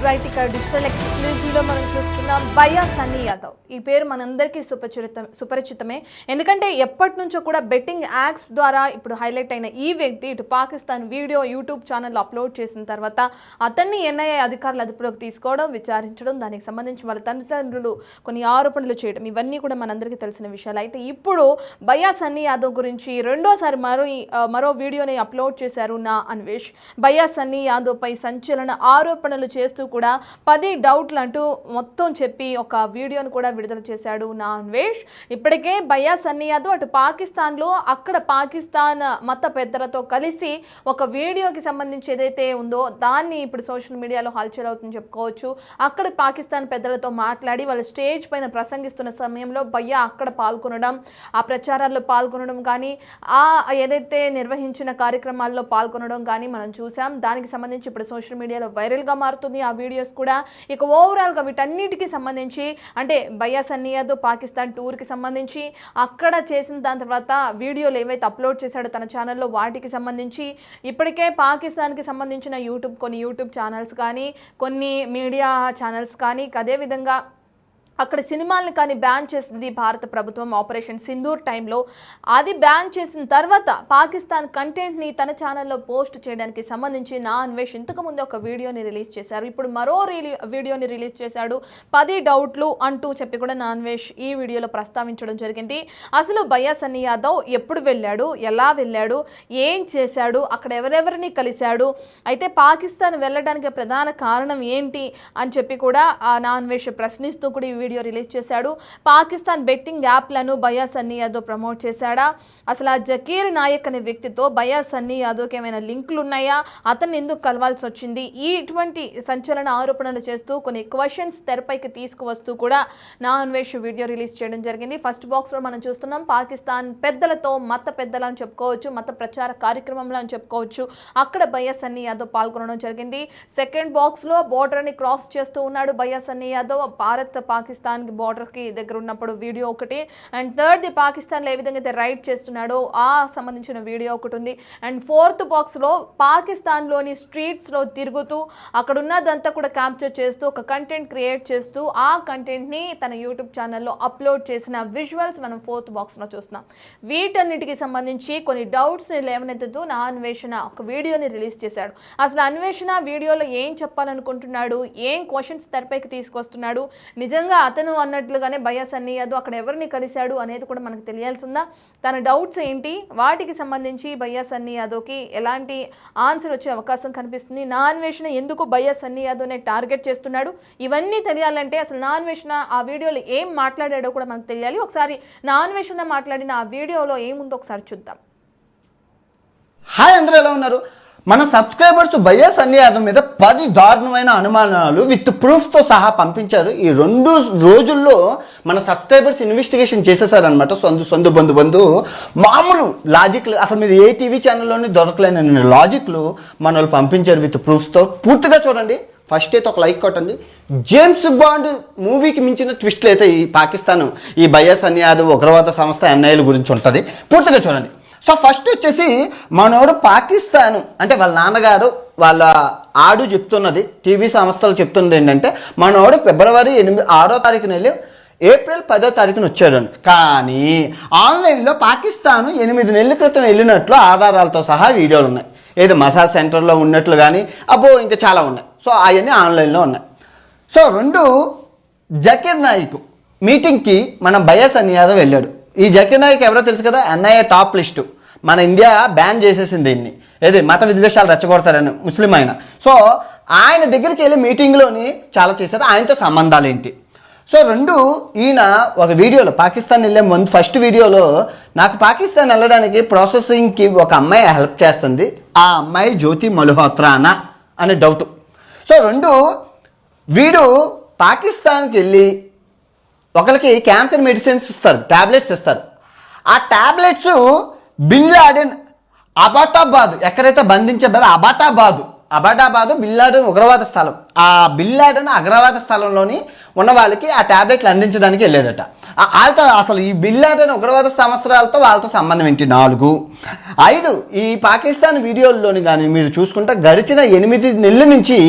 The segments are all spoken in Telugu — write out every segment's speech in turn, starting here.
రైట్ ఇక్కడ డిజిటల్ ఎక్స్క్లూజివ్ లో మనం చూస్తున్నాం భయ్యా సన్నీ యాదవ్. ఈ పేరు మనందరికీ సుపరిచితమే. ఎందుకంటే ఎప్పటి నుంచో కూడా బెట్టింగ్ యాప్స్ ద్వారా ఇప్పుడు హైలైట్ అయిన ఈ వ్యక్తి ఇటు పాకిస్తాన్ వీడియో యూట్యూబ్ ఛానల్లో అప్లోడ్ చేసిన తర్వాత అతన్ని ఎన్ఐఏ అధికారులు అదుపులోకి తీసుకోవడం, విచారించడం, దానికి సంబంధించి వాళ్ళ తల్లిదండ్రులు కొన్ని ఆరోపణలు చేయడం, ఇవన్నీ కూడా మనందరికీ తెలిసిన విషయాలు. అయితే ఇప్పుడు భయ్యా సన్నీ యాదవ్ గురించి రెండోసారి మరో వీడియోని అప్లోడ్ చేశారు నా అన్వేష్. భయ్యా సన్నీ యాదవ్ పై సంచలన ఆరోపణలు చేస్తూ కూడా 10 డౌట్లు అంటూ మొత్తం చెప్పి ఒక వీడియోను కూడా విడుదల చేశాడు నా అన్వేష్. ఇప్పటికే భయ్యా సన్నీ యాదవ్ అటు పాకిస్తాన్లో అక్కడ పాకిస్తాన్ మత పెద్దలతో కలిసి ఒక వీడియోకి సంబంధించి ఏదైతే ఉందో దాన్ని ఇప్పుడు సోషల్ మీడియాలో హల్చల్ అవుతుందని చెప్పుకోవచ్చు. అక్కడ పాకిస్తాన్ పెద్దలతో మాట్లాడి వాళ్ళ స్టేజ్ పైన ప్రసంగిస్తున్న సమయంలో భయ్యా అక్కడ పాల్గొనడం, ఆ ప్రచారాల్లో పాల్గొనడం కానీ ఏదైతే నిర్వహించిన కార్యక్రమాల్లో పాల్గొనడం కానీ మనం చూసాం. దానికి సంబంధించి ఇప్పుడు సోషల్ మీడియాలో వైరల్గా మారుతుంది ఆ వీడియోస్ కూడా. ఇక ఓవరాల్గా వీటన్నిటికీ సంబంధించి అంటే భయ్యా సన్నీ యాదవ్ పాకిస్తాన్ టూర్కి సంబంధించి అక్కడ చేసిన దాని తర్వాత వీడియోలు ఏవైతే అప్లోడ్ చేశాడో తన ఛానల్లో వాటికి సంబంధించి ఇప్పటికే పాకిస్తాన్కి సంబంధించిన కొన్ని యూట్యూబ్ ఛానల్స్ కానీ కొన్ని మీడియా ఛానల్స్ కానీ అదేవిధంగా అక్కడ సినిమాలను కానీ బ్యాన్ చేసింది భారత ప్రభుత్వం ఆపరేషన్ సింధూర్ టైంలో. అది బ్యాన్ చేసిన తర్వాత పాకిస్తాన్ కంటెంట్ని తన ఛానల్లో పోస్ట్ చేయడానికి సంబంధించి నా అన్వేష్ ఇంతకుముందే ఒక వీడియోని రిలీజ్ చేశారు. ఇప్పుడు మరో వీడియోని రిలీజ్ చేశాడు. 10 డౌట్లు అంటూ చెప్పి కూడా నా అన్వేష్ ఈ వీడియోలో ప్రస్తావించడం జరిగింది. అసలు భయ్యా సన్నీ యాదవ్ ఎప్పుడు వెళ్ళాడు, ఎలా వెళ్ళాడు, ఏం చేశాడు, అక్కడ ఎవరెవరిని కలిశాడు, అయితే పాకిస్తాన్ వెళ్ళడానికి ప్రధాన కారణం ఏంటి అని చెప్పి కూడా నా అన్వేష్ ప్రశ్నిస్తూ కూడా ఈ వీడియో రిలీజ్ చేశాడు. పాకిస్తాన్ బెట్టింగ్ యాప్లను భయ్యా సన్నీ యాదవ్ ప్రమోట్ చేశాడా, అసలు ఆ జకీర్ నాయక్ అనే వ్యక్తితో భయ్యా సన్నీ యాదవ్కి ఏమైనా లింకులు ఉన్నాయా, అతన్ని ఎందుకు కలవాల్సి వచ్చింది, ఇటువంటి సంచలన ఆరోపణలు చేస్తూ కొన్ని క్వశ్చన్స్ తెరపైకి తీసుకువస్తూ కూడా నా అన్వేష్ వీడియో రిలీజ్ చేయడం జరిగింది. ఫస్ట్ బాక్స్లో మనం చూస్తున్నాం పాకిస్తాన్ పెద్దలతో, మత పెద్దలు అని చెప్పుకోవచ్చు, మత ప్రచార కార్యక్రమంలో అని చెప్పుకోవచ్చు, అక్కడ భయ్యా సన్నీ యాదవ్ పాల్గొనడం జరిగింది. సెకండ్ బాక్స్లో బోర్డర్ని క్రాస్ చేస్తూ ఉన్నాడు భయ్యా సన్నీ యాదవ్, భారత్ పాకిస్తాన్ బోర్డర్కి దగ్గర ఉన్నప్పుడు వీడియో ఒకటి. అండ్ థర్డ్ పాకిస్తాన్లో ఏ విధంగా అయితే రైడ్ చేస్తున్నాడో ఆ సంబంధించిన వీడియో ఒకటి ఉంది. అండ్ ఫోర్త్ బాక్స్లో పాకిస్తాన్లోని స్ట్రీట్స్లో తిరుగుతూ అక్కడ ఉన్నదంతా కూడా క్యాప్చర్ చేస్తూ ఒక కంటెంట్ క్రియేట్ చేస్తూ ఆ కంటెంట్ని తన యూట్యూబ్ ఛానల్లో అప్లోడ్ చేసిన విజువల్స్ మనం ఫోర్త్ బాక్స్లో చూస్తున్నాం. వీటన్నిటికి సంబంధించి కొన్ని డౌట్స్ని లేవనెత్తుతూ నా అన్వేషణ ఒక వీడియోని రిలీజ్ చేశాడు. అసలు అన్వేషణ వీడియోలో ఏం చెప్పాలనుకుంటున్నాడు, ఏం క్వశ్చన్స్ తెరపైకి తీసుకొస్తున్నాడు, నిజంగా అతను అన్నట్లుగానే భయ్యా సన్నీ యాదవ్ అక్కడ ఎవరిని కలిశాడు అనేది కూడా మనకు తెలియాల్సి ఉందా, తన డౌట్స్ ఏంటి, వాటికి సంబంధించి భయ్యా సన్నీ యాదవ్కి ఎలాంటి ఆన్సర్ వచ్చే అవకాశం కనిపిస్తుంది, నా అన్వేషణ ఎందుకు భయ్యా సన్నీ యాదవ్నే టార్గెట్ చేస్తున్నాడు, ఇవన్నీ తెలియాలంటే అసలు నా అన్వేషణ ఆ వీడియోలో ఏం మాట్లాడాడో కూడా మనకు తెలియాలి. ఒకసారి నా అన్వేషణ మాట్లాడిన ఆ వీడియోలో ఏముందో ఒకసారి చూద్దాం. హాయ్, అందరూ ఎలా ఉన్నారు? మన సబ్స్క్రైబర్స్ భయ్యా సన్నీ యాదవ్ మీద 10 దారుణమైన అనుమానాలు విత్ ప్రూఫ్తో సహా పంపించారు. ఈ 2 రోజుల్లో మన సబ్స్క్రైబర్స్ ఇన్వెస్టిగేషన్ చేసేసారనమాట. సొందు బంధు మామూలు లాజిక్లు, అసలు మీరు ఏ టీవీ ఛానల్లోనే దొరకలేని లాజిక్లు మన వాళ్ళు పంపించారు విత్ ప్రూఫ్స్తో. పూర్తిగా చూడండి. ఫస్ట్ అయితే ఒక లైక్ కొట్టండి. జేమ్స్ బాండ్ మూవీకి మించిన ట్విస్ట్లు అయితే ఈ పాకిస్తాన్ ఈ భయ్యా సన్నీ యాదవ్ ఉగ్రవాద సంస్థ ఎన్ఐఏల గురించి ఉంటుంది. పూర్తిగా చూడండి. సో ఫస్ట్ వచ్చేసి మనోడు పాకిస్తాన్ అంటే వాళ్ళ నాన్నగారు వాళ్ళ ఆడు చెప్తున్నది, టీవీ సంస్థలు చెప్తున్నది ఏంటంటే మనోడు ఫిబ్రవరి 6వ తారీఖున వెళ్ళి ఏప్రిల్ 10వ తారీఖున వచ్చాడు. కానీ ఆన్లైన్లో పాకిస్తాన్ 8 నెలల క్రితం వెళ్ళినట్లు ఆధారాలతో సహా వీడియోలు ఉన్నాయి. ఏదో మసాజ్ సెంటర్లో ఉన్నట్లు కానీ ఇంకా చాలా ఉన్నాయి. సో అవన్నీ ఆన్లైన్లో ఉన్నాయి. సో 2 జకీర్ నాయక్ మీటింగ్కి మన భయ్యా సన్నీ యాదవ్ వెళ్ళాడు. ఈ జకీర్ నాయక్ ఎవరో తెలుసు కదా, ఎన్ఐఏ టాప్ లిస్టు. మన ఇండియా బ్యాన్ చేసేసింది దీన్ని, ఏది మత విద్వేషాలు రెచ్చగొడతారని, ముస్లిం ఆయన. సో ఆయన దగ్గరికి వెళ్ళి మీటింగ్లోని చాలా చేశారు. ఆయనతో సంబంధాలు ఏంటి? సో 2 ఈయన ఒక వీడియోలో పాకిస్తాన్ వెళ్ళే ముందు ఫస్ట్ వీడియోలో నాకు పాకిస్తాన్ వెళ్ళడానికి ప్రాసెసింగ్కి ఒక అమ్మాయి హెల్ప్ చేస్తుంది, ఆ అమ్మాయి జ్యోతి మల్హోత్రానా అనే డౌట్. సో 2 వీడు పాకిస్తాన్కి వెళ్ళి ఒకరికి క్యాన్సర్ మెడిసిన్స్ ఇస్తారు, ట్యాబ్లెట్స్ ఇస్తారు. ఆ ట్యాబ్లెట్స్ బిన్ లాడెన్ అబాటాబాద్ ఎక్కడైతే బంధించబడారో అబాటాబాద్ అబాదాబాదు బిల్లాడన్ ఉగ్రవాద స్థలం. ఆ బిల్లాడన్ ఉగ్రవాద స్థలంలోని ఉన్న వాళ్ళకి ఆ ట్యాబ్లెట్లు అందించడానికి వెళ్ళాడట. వాళ్ళతో అసలు ఈ బిల్లాడన్ ఉగ్రవాద సంవత్సరాలతో వాళ్ళతో సంబంధం ఏంటి? 4. 5 ఈ పాకిస్తాన్ వీడియోల్లోని కానీ మీరు చూసుకుంటే గడిచిన 8 నెలల నుంచి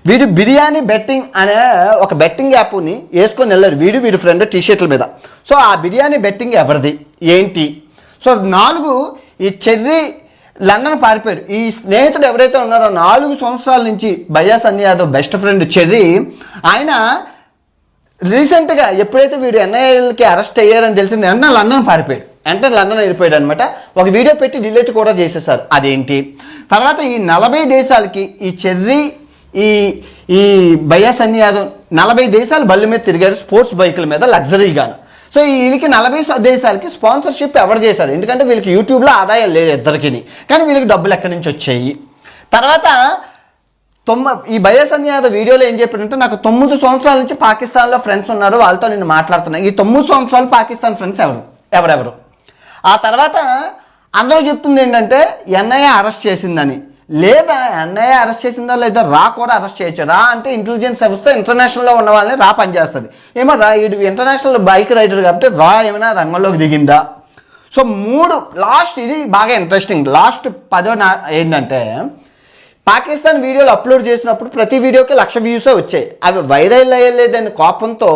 వీడు బిర్యానీ బెట్టింగ్ అనే ఒక బెట్టింగ్ యాప్ని వేసుకొని వెళ్ళారు వీడి ఫ్రెండ్ టీషర్ట్ల మీద. సో ఆ బిర్యానీ బెట్టింగ్ ఎవరిది ఏంటి? సో 4 ఈ చెర్రీ లండన్ పారిపోయాడు. ఈ స్నేహితుడు ఎవరైతే ఉన్నారో 4 సంవత్సరాల నుంచి భయ్యా Sunny Yadav best friend cherry, ఆయన రీసెంట్గా ఎప్పుడైతే వీడు ఎన్ఐఏకి అరెస్ట్ అయ్యారని తెలిసింది వెంటనే లండన్ పారిపోయాడు. వెంటనే లండన్ వెళ్ళిపోయాడు అనమాట. ఒక వీడియో పెట్టి డిలీట్ కూడా చేసేసారు. అదేంటి? తర్వాత ఈ 40 దేశాలకి ఈ చెర్రీ ఈ భయ్యా సన్నీ యాదవ్ 40 దేశాలు బళ్ళు మీద తిరిగారు, స్పోర్ట్స్ బైకుల మీద లగ్జరీగాను. సో వీళ్ళకి 40 దేశాలకి స్పాన్సర్షిప్ ఎవరు చేశారు? ఎందుకంటే వీళ్ళకి యూట్యూబ్లో ఆదాయం లేదు ఇద్దరికి, కానీ వీళ్ళకి డబ్బులు ఎక్కడి నుంచి వచ్చాయి? తర్వాత ఈ భయ్యా సన్నీ యాదవ్ వీడియోలో ఏం చెప్పాడంటే, నాకు 9 సంవత్సరాల నుంచి పాకిస్తాన్లో ఫ్రెండ్స్ ఉన్నారు, వాళ్ళతో నేను మాట్లాడుతున్నాను. ఈ 9 సంవత్సరాలు పాకిస్తాన్ ఫ్రెండ్స్ ఎవరెవరు? ఆ తర్వాత అందరూ చెప్తుంది ఏంటంటే ఎన్ఐఏ అరెస్ట్ చేసిందని. లేదా ఎన్ఐఏ అరెస్ట్ చేసిందా లేదా రా కూడా అరెస్ట్ చేయొచ్చు. రా అంటే ఇంటెలిజెన్స్ వ్యవస్థ ఇంటర్నేషనల్లో ఉన్న వాళ్ళని రా పనిచేస్తుంది. ఏమో రా ఇది ఇంటర్నేషనల్ బైక్ రైడర్ కాబట్టి రా ఏమైనా రంగంలోకి దిగిందా? సో 3 లాస్ట్ ఇది బాగా ఇంట్రెస్టింగ్. లాస్ట్ 10 ఏంటంటే పాకిస్తాన్ వీడియోలు అప్లోడ్ చేసినప్పుడు ప్రతి వీడియోకి 1,00,000 వ్యూసే వచ్చాయి. అవి వైరల్ అయ్యలేదని కోపంతో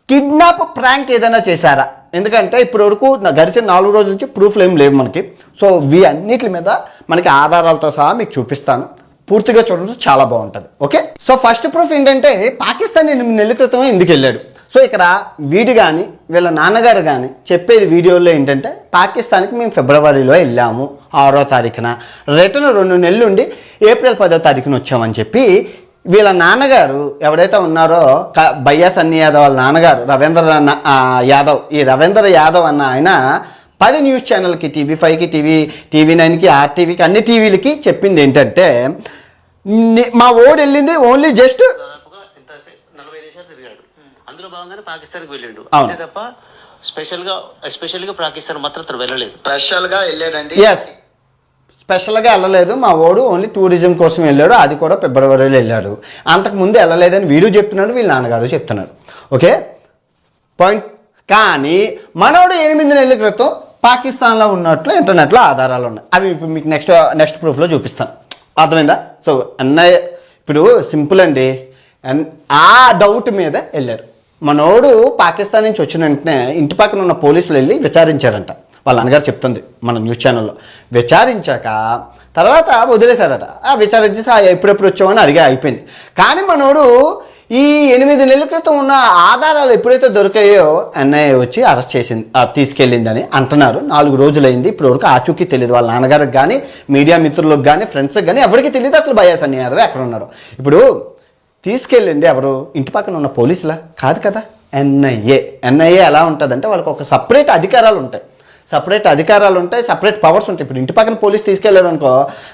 కిడ్నాప్ ప్రాంక్ ఏదైనా చేశారా? ఎందుకంటే ఇప్పటి వరకు గడిచిన 4 రోజుల నుంచి ప్రూఫ్లు ఏం లేవు మనకి. సో అన్నిటి మీద మనకి ఆధారాలతో సహా మీకు చూపిస్తాను, పూర్తిగా చూడండి, చాలా బాగుంటుంది. ఓకే, సో ఫస్ట్ ప్రూఫ్ ఏంటంటే పాకిస్తాన్ 8 నెలల క్రితం ఎందుకు వెళ్ళాడు? సో ఇక్కడ వీడు కానీ వీళ్ళ నాన్నగారు కానీ చెప్పేది వీడియోలో ఏంటంటే పాకిస్తాన్కి మేము ఫిబ్రవరిలో వెళ్ళాము 6వ తారీఖున, రిటర్న్ 2 నెలలు ఉండి ఏప్రిల్ 10వ తారీఖున వచ్చామని చెప్పి వీళ్ళ నాన్నగారు ఎవరైతే ఉన్నారో భయ్యా సన్నీ యాదవ్ వాళ్ళ నాన్నగారు రవీంద్ర యాదవ్, ఈ రవీంద్ర యాదవ్ అన్న ఆయన 10 న్యూస్ ఛానల్కి, TV5కి, TV9కి, ఆర్టీవీకి, అన్ని టీవీలకి చెప్పింది ఏంటంటే మా ఓడి వెళ్ళింది ఓన్లీ జస్ట్ 40 దేశాలు తిరిగాడు, అందులో భాగంగానే పాకిస్తాన్కి వెళ్ళాడు అంతే తప్ప స్పెషల్గా పాకిస్తాన్ మాత్రం అతను వెళ్ళలేదు. స్పెషల్గా వెళ్ళాడండి. ఎస్, స్పెషల్గా వెళ్ళలేదు. మా ఓడు ఓన్లీ టూరిజం కోసం వెళ్ళాడు, అది కూడా ఫిబ్రవరిలో వెళ్ళాడు. అంతకుముందు వెళ్ళలేదని వీడు చెప్తున్నాడు, వీళ్ళ నాన్నగారు చెప్తున్నారు. Okay point. కానీ మనోడు 8 నెలల క్రితం పాకిస్తాన్లో ఉన్నట్లు ఇంటర్నెట్లో ఆధారాలు ఉన్నాయి. అవి ఇప్పుడు మీకు నెక్స్ట్ ప్రూఫ్లో చూపిస్తాను. అర్థమైందా? సో అన్నయ్య ఇప్పుడు సింపుల్ అండి. ఆ డౌట్ మీద వెళ్ళారు. మనోడు పాకిస్తాన్ నుంచి వచ్చిన వెంటనే ఇంటి పక్కన ఉన్న పోలీసులు వెళ్ళి విచారించారంట. వాళ్ళ నాన్నగారు చెప్తుంది మన న్యూస్ ఛానల్లో. విచారించాక తర్వాత వదిలేశారట. విచారించేసి ఎప్పుడెప్పుడు వచ్చామని అడిగా అయిపోయింది. కానీ మనోడు ఈ 8 నెలల క్రితం ఉన్న ఆధారాలు ఎప్పుడైతే దొరికాయో ఎన్ఐఏ వచ్చి అరెస్ట్ చేసింది, తీసుకెళ్ళిందని అంటున్నారు. 4 రోజులైంది, ఇప్పుడు వరకు ఆచూకీ తెలియదు. వాళ్ళ నాన్నగారికి కానీ, మీడియా మిత్రులకు కానీ, ఫ్రెండ్స్కి కానీ ఎవరికి తెలియదు అసలు భయ్యా సన్నీ యాదవ్ ఎక్కడ ఉన్నారో. ఇప్పుడు తీసుకెళ్ళింది ఎవరు? ఇంటి పక్కన ఉన్న పోలీసులా? కాదు కదా, ఎన్ఐఏ ఎలా ఉంటుందంటే వాళ్ళకి ఒక సపరేట్ అధికారాలు ఉంటాయి, సపరేట్ పవర్స్ ఉంటాయి. ఇప్పుడు ఇంటి పక్కన పోలీసు తీసుకెళ్ళారు అనుకో,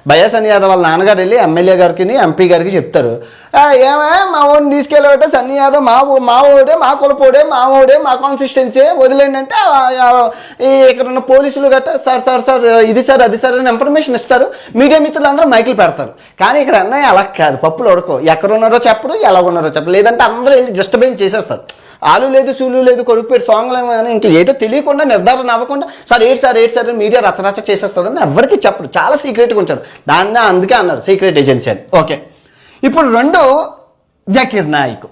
భయ్యా సన్నీ యాదవ్ వాళ్ళ నాన్నగారు వెళ్ళి ఎమ్మెల్యే గారికి, ఎంపీ గారికి చెప్తారు, ఏమే మా ఓడిని తీసుకెళ్ళాబట్టే సన్నీ యాదవ్ మా ఓడే, మా కులపోడే, మా కాన్సిస్టెన్సీ వదిలేండి అంటే ఇక్కడ ఉన్న పోలీసులు గట్ట సార్ ఇది సార్ అది సార్ అని ఇన్ఫర్మేషన్ ఇస్తారు. మీడియా మిత్రులు అందరూ మైకులు పెడతారు. కానీ ఇక్కడ అన్నయ్య అలా కాదు, పప్పులు ఉడకో, ఎక్కడ ఉన్నారో చెప్పరు, ఎలా ఉన్నారో చెప్పరు. లేదంటే అందరూ వెళ్ళి డిస్టర్బెన్స్ చేసేస్తారు. ఆలు లేదు, సూలు లేదు, కొడుకు పేరు సాంగ్లు అని ఇంకా ఏటో తెలియకుండా నిర్ధారణ అవ్వకుండా సార్ ఏడు సార్ మీడియా రచరచ చేసేస్తుందని ఎవరికి చెప్పరు, చాలా సీక్రెట్గా ఉంటారు. దాన్ని అందుకే అన్నారు సీక్రెట్ ఏజెన్సీ అని. ఓకే, ఇప్పుడు 2 జకీర్ నాయక్.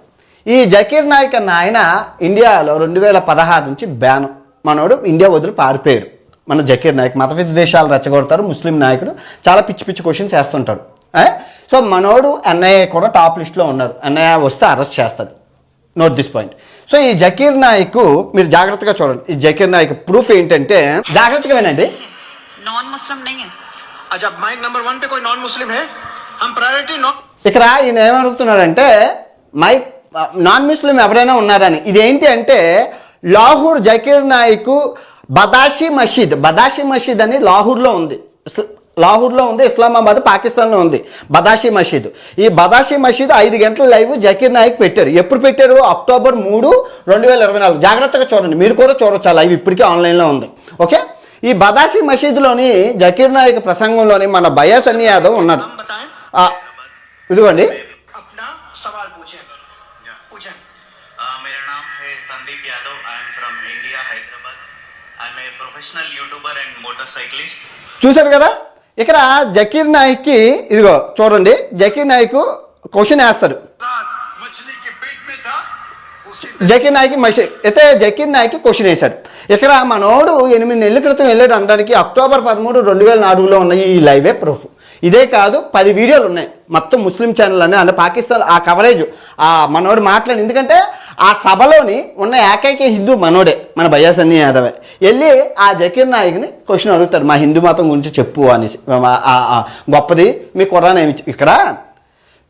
ఈ జకీర్ నాయక్ అన్న ఆయన ఇండియాలో 2016 నుంచి బ్యాన్. మనోడు ఇండియా వదిలి పారిపోయాడు. మన జకీర్ నాయక్ మత విద్వేషాలు రెచ్చగొడతారు, ముస్లిం నాయకుడు, చాలా పిచ్చి క్వశ్చన్స్ వేస్తుంటాడు. సో మనోడు ఎన్ఐఏ కూడా టాప్ లిస్ట్లో ఉన్నారు. ఎన్ఐఏ వస్తే అరెస్ట్ చేస్తుంది. Note this point. సో ఈ జకీర్ నాయక్ మీరు జాగ్రత్తగా చూడండి. ఈ జకీర్ నాయక్ ప్రూఫ్ ఏంటంటే, జాగ్రత్తగా వినండి. नॉन मुस्लिम नहीं है। अच्छा, माइक नंबर 1 पे कोई नॉन मुस्लिम है? हम प्रायोरिटी नॉन. ఇక్కడ ఈయన ఏమడుగుతున్నాడంటే నాన్ ముస్లిం ఎవరైనా ఉన్నారని. ఇదేంటి అంటే లాహోర్ జకీర్ నాయక్ బదాషి మసీద్ అని లాహోర్లో ఉంది, ఇస్లామాబాద్ పాకిస్తాన్లో ఉంది బదాషి మసీద్. ఈ బదాషి మసీద్ 5 గంటల లైవ్ జకీర్ నాయక్ పెట్టారు. ఎప్పుడు పెట్టారు? అక్టోబర్ 3, 2024. జాగ్రత్తగా చూడండి, మీరు కూడా చూడొచ్చు. లైవ్ ఇప్పటికీ ఆన్లైన్లో ఉంది. ఓకే, ఈ బదాషి మసీద్లోని జకీర్ నాయక్ ప్రసంగంలోని మన భయ్యా సన్నీ యాదవ్ ఉన్నాడు. ఇదిగోండి. अपना सवाल पूछें पूछें मेरा नाम है Sandeep Yadav. I am from India, Hyderabad. I am a professional YouTuber and motorcyclist. చూశారు కదా, ఇక్కడ జకీర్ నాయక్కి ఇదిగో చూడండి, జకీర్ నాయక్ క్వశ్చన్ వేస్తారు. मछली के पेट में था उसी జకీర్ నాయక్ అయితే జకీర్ నాయక్ క్వశ్చన్ వేశాడు. ఇక్కడ మనోడు 8 నెలల క్రితం వెళ్ళాడు అనడానికి అక్టోబర్ 13, 2004లో ఉన్న ఈ లైవే ప్రూఫ్. ఇదే కాదు 10 వీడియోలు ఉన్నాయి మొత్తం ముస్లిం ఛానల్ అని, అంటే పాకిస్తాన్ ఆ కవరేజ్ ఆ మనోడు మాట్లాడి, ఎందుకంటే ఆ సభలోని ఉన్న ఏకైక హిందూ మనోడే, మన భయ్యా సన్నీ యాదవే. వెళ్ళి ఆ జకీర్ నాయక్ని క్వశ్చన్ అడుగుతారు, మా హిందూ మతం గురించి చెప్పు అనేసి. గొప్పది మీ ఖురాన్ ఏమి. ఇక్కడ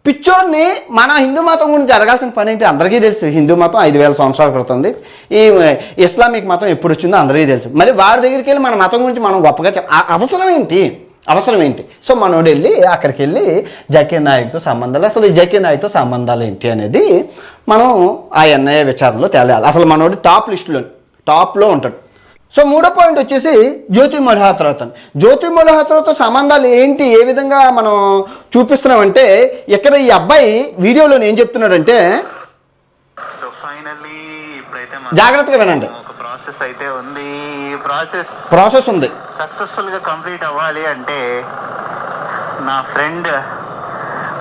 పిచ్చోడిని మన హిందూ మతం గురించి జరగాల్సిన పని ఏంటి అందరికీ తెలుసు. హిందూ మతం 5000 సంవత్సరాల క్రితం, ఈ ఇస్లామిక్ మతం ఎప్పుడు వచ్చిందో అందరికీ తెలుసు. మళ్ళీ వారి దగ్గరికి వెళ్ళి మన మతం గురించి మనం గొప్పగా అవసరం ఏంటి? సో మనోడు వెళ్ళి అక్కడికి వెళ్ళి జకీర్ నాయక్తో సంబంధాలు, అసలు ఈ జకీర్ నాయక్తో సంబంధాలు ఏంటి అనేది మనం ఆ ఎన్ఐఏ విచారణలో తేలాలి. అసలు మనోడు టాప్లో ఉంటాడు. సో మూడో పాయింట్ వచ్చేసి జ్యోతి మల్హోత్రాతో. జ్యోతి మల్హోత్రాతో సంబంధాలు ఏంటి, ఏ విధంగా మనం చూపిస్తున్నామంటే, ఇక్కడ ఈ అబ్బాయి వీడియోలో ఏం చెప్తున్నాడంటే, సో ఫైనల్లీ ఇప్పుడైతే జాగ్రత్తగా వినండి, ఒక ప్రాసెస్ అయితే ఉంది. ఈ ప్రాసెస్ ఉంది. సక్సెస్ఫుల్ గా కంప్లీట్ అవ్వాలి అంటే నా ఫ్రెండ్